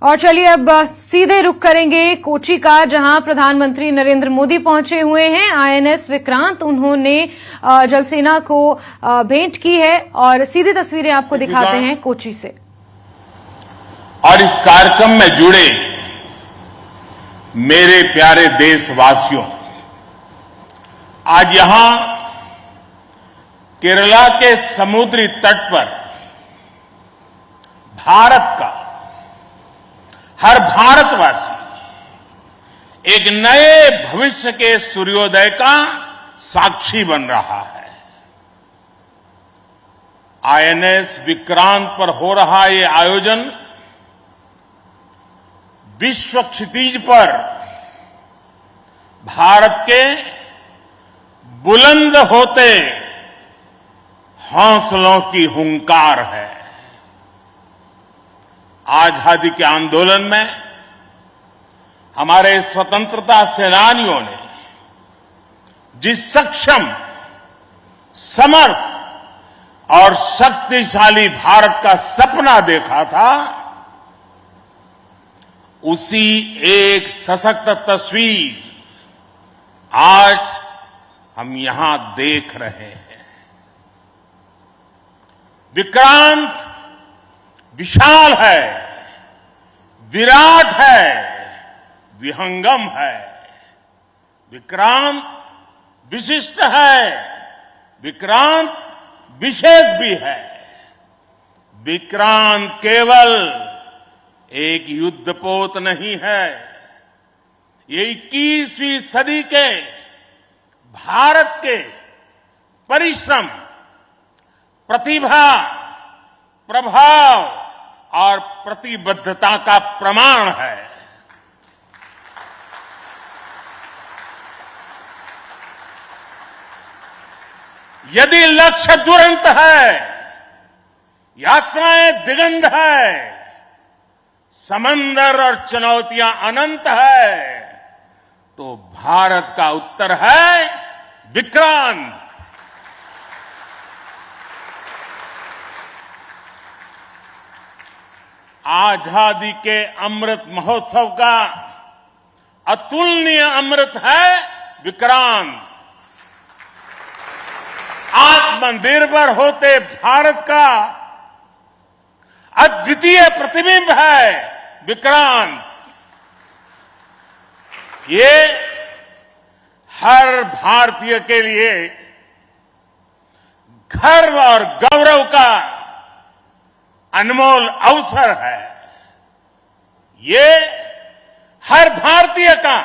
और चलिए अब सीधे रुख करेंगे कोची का, जहां प्रधानमंत्री नरेंद्र मोदी पहुंचे हुए हैं। आईएनएस विक्रांत उन्होंने जल सेना को भेंट की है और सीधी तस्वीरें आपको दिखाते हैं कोची से। और इस कार्यक्रम में जुड़े मेरे प्यारे देशवासियों, आज यहां केरला के समुद्री तट पर भारत का हर भारतवासी एक नए भविष्य के सूर्योदय का साक्षी बन रहा है। आईएनएस विक्रांत पर हो रहा ये आयोजन विश्व क्षितिज पर भारत के बुलंद होते हौसलों की हुंकार है। आजादी के आंदोलन में हमारे स्वतंत्रता सेनानियों ने जिस सक्षम, समर्थ और शक्तिशाली भारत का सपना देखा था, उसी एक सशक्त तस्वीर आज हम यहां देख रहे हैं। विक्रांत विशाल है, विराट है, विहंगम है। विक्रांत विशिष्ट है, विक्रांत विशेष भी है। विक्रांत केवल एक युद्धपोत नहीं है, ये 21वीं सदी के भारत के परिश्रम, प्रतिभा, प्रभाव और प्रतिबद्धता का प्रमाण है। यदि लक्ष्य दुरंत है, यात्राएं दिगंत है, समंदर और चुनौतियां अनंत है, तो भारत का उत्तर है विक्रांत। आजादी के अमृत महोत्सव का अतुलनीय अमृत है विक्रांत। आत्मनिर्भर होते भारत का अद्वितीय प्रतिबिंब है विक्रांत। ये हर भारतीय के लिए गर्व और गौरव का अनमोल अवसर है। ये हर भारतीय का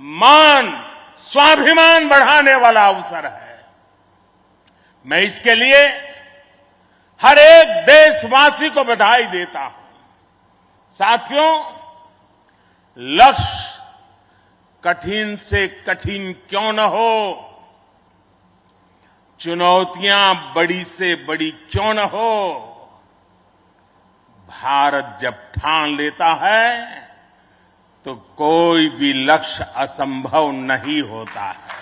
मान, स्वाभिमान बढ़ाने वाला अवसर है। मैं इसके लिए हर एक देशवासी को बधाई देता हूं। साथियों, लक्ष्य कठिन से कठिन क्यों न हो, चुनौतियां बड़ी से बड़ी क्यों न हो, भारत जब ठान लेता है तो कोई भी लक्ष्य असंभव नहीं होता है।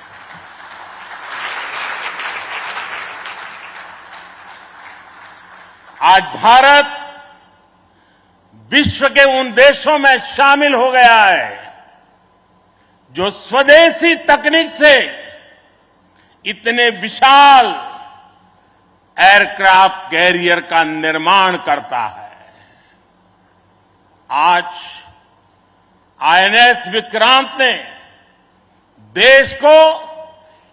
आज भारत विश्व के उन देशों में शामिल हो गया है जो स्वदेशी तकनीक से इतने विशाल एयरक्राफ्ट कैरियर का निर्माण करता है। आज आईएनएस विक्रांत ने देश को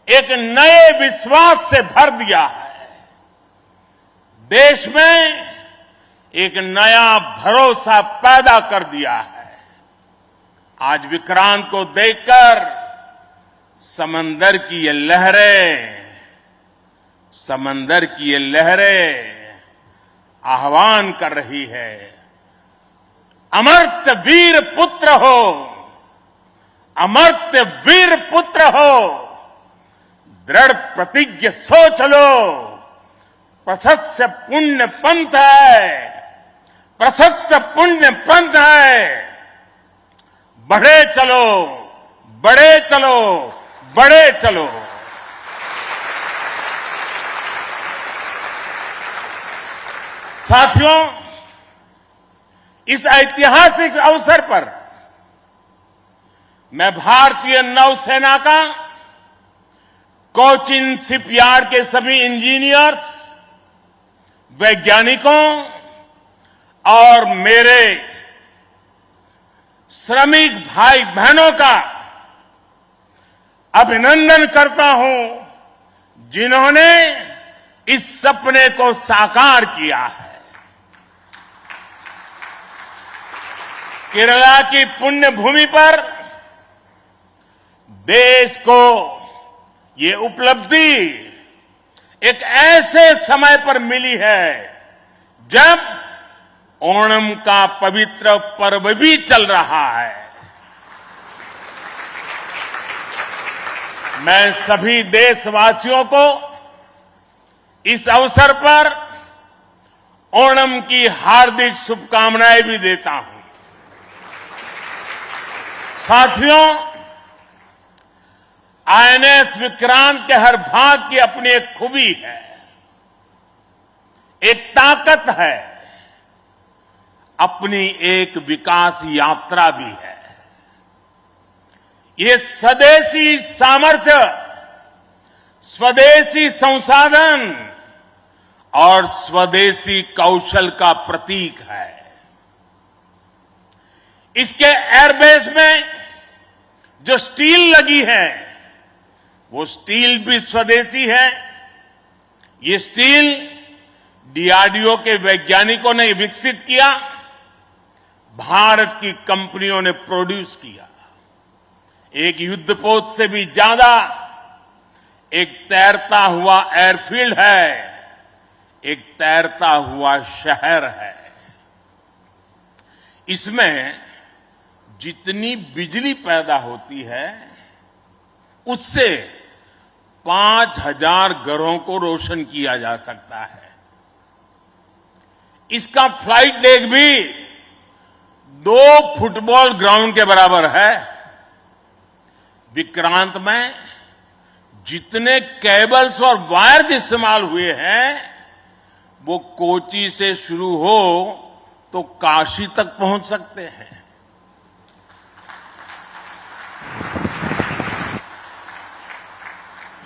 एक नए विश्वास से भर दिया है। देश में एक नया भरोसा पैदा कर दिया है। आज विक्रांत को देखकर समंदर की ये लहरें आह्वान कर रही है, अमर्त्य वीर पुत्र हो, अमर्त्य वीर पुत्र हो, दृढ़ प्रतिज्ञ सोच लो, प्रशस्त पुण्य पंथ है, प्रशस्त पुण्य पंथ है। बढ़े चलो, बढ़े चलो, बढ़े चलो। साथियों, इस ऐतिहासिक अवसर पर मैं भारतीय नौसेना का कोचिन शिपयार्ड के सभी इंजीनियर्स, वैज्ञानिकों और मेरे श्रमिक भाई बहनों का अभिनंदन करता हूं, जिन्होंने इस सपने को साकार किया है। केरला की पुण्य भूमि पर देश को ये उपलब्धि एक ऐसे समय पर मिली है जब ओणम का पवित्र पर्व भी चल रहा है। मैं सभी देशवासियों को इस अवसर पर ओणम की हार्दिक शुभकामनाएं भी देता हूं। साथियों, आईएनएस विक्रांत के हर भाग की अपनी एक खूबी है, एक ताकत है, अपनी एक विकास यात्रा भी है। ये स्वदेशी सामर्थ्य, स्वदेशी संसाधन और स्वदेशी कौशल का प्रतीक है। इसके एयरबेस में जो स्टील लगी है, वो स्टील भी स्वदेशी है। ये स्टील डीआरडीओ के वैज्ञानिकों ने विकसित किया, भारत की कंपनियों ने प्रोड्यूस किया। एक युद्धपोत से भी ज्यादा एक तैरता हुआ एयरफील्ड है, एक तैरता हुआ शहर है। इसमें जितनी बिजली पैदा होती है, उससे 5000 घरों को रोशन किया जा सकता है। इसका फ्लाइट डेक भी 2 फुटबॉल ग्राउंड के बराबर है। विक्रांत में जितने केबल्स और वायर्स इस्तेमाल हुए हैं, वो कोची से शुरू हो तो काशी तक पहुंच सकते हैं।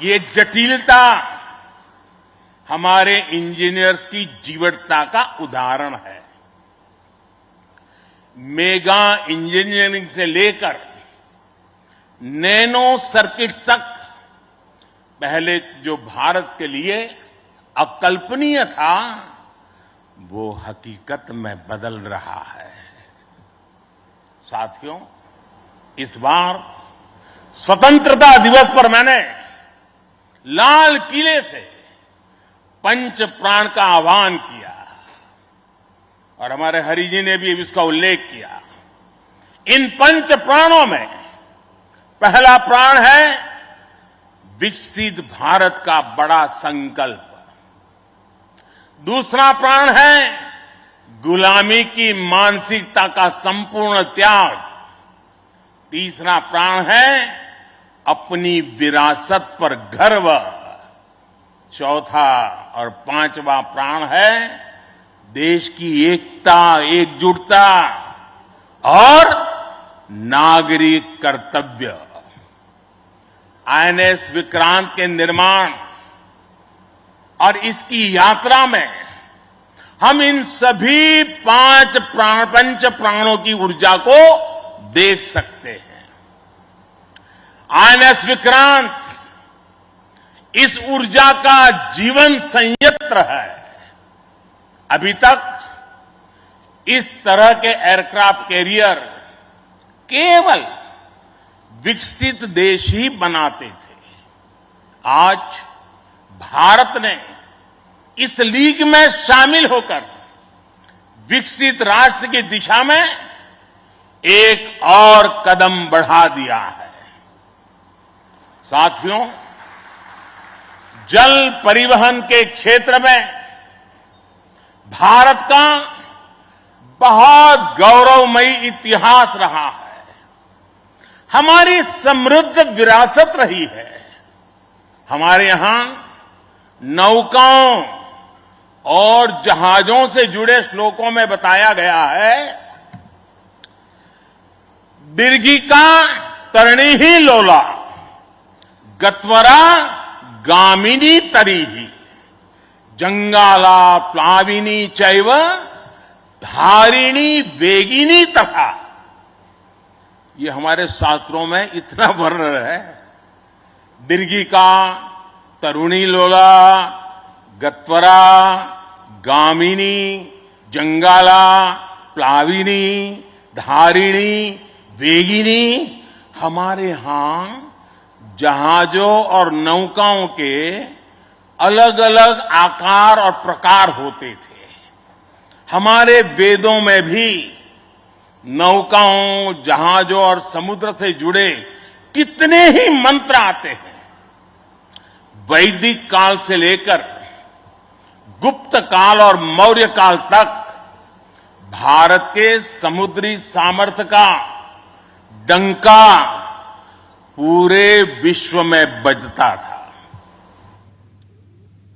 ये जटिलता हमारे इंजीनियर्स की जीवटता का उदाहरण है। मेगा इंजीनियरिंग से लेकर नैनो सर्किट्स तक पहले जो भारत के लिए अकल्पनीय था, वो हकीकत में बदल रहा है। साथियों, इस बार स्वतंत्रता दिवस पर मैंने लाल किले से पंच प्राण का आह्वान किया और हमारे हरि जी ने भी इसका उल्लेख किया। इन पंच प्राणों में पहला प्राण है विकसित भारत का बड़ा संकल्प, दूसरा प्राण है गुलामी की मानसिकता का संपूर्ण त्याग, तीसरा प्राण है अपनी विरासत पर गर्व, चौथा और पांचवा प्राण है देश की एकता, एकजुटता और नागरिक कर्तव्य। आईएनएस विक्रांत के निर्माण और इसकी यात्रा में हम इन सभी पंच प्राणों की ऊर्जा को देख सकते हैं। आईएनएस विक्रांत इस ऊर्जा का जीवन संयंत्र है। अभी तक इस तरह के एयरक्राफ्ट कैरियर केवल विकसित देश ही बनाते थे। आज भारत ने इस लीग में शामिल होकर विकसित राष्ट्र की दिशा में एक और कदम बढ़ा दिया है। साथियों, जल परिवहन के क्षेत्र में भारत का बहुत गौरवमयी इतिहास रहा है। हमारी समृद्ध विरासत रही है। हमारे यहां नौकाओं और जहाजों से जुड़े श्लोकों में बताया गया है, दीर्घिका तरणी ही लोला गत्वरा गामिनी तरीही जंगाला प्लाविनी चैव धारिणी वेगिनी तथा। ये हमारे शास्त्रों में इतना वर्णन है। दीर्घिका तरुणी लोला गत्वरा गामिनी जंगाला प्लाविनी धारिणी वेगिनी। हमारे यहां जहाजों और नौकाओं के अलग अलग आकार और प्रकार होते थे। हमारे वेदों में भी नौकाओं जहाजों और समुद्र से जुड़े कितने ही मंत्र आते हैं। वैदिक काल से लेकर गुप्त काल और मौर्य काल तक भारत के समुद्री सामर्थ्य का डंका पूरे विश्व में बजता था।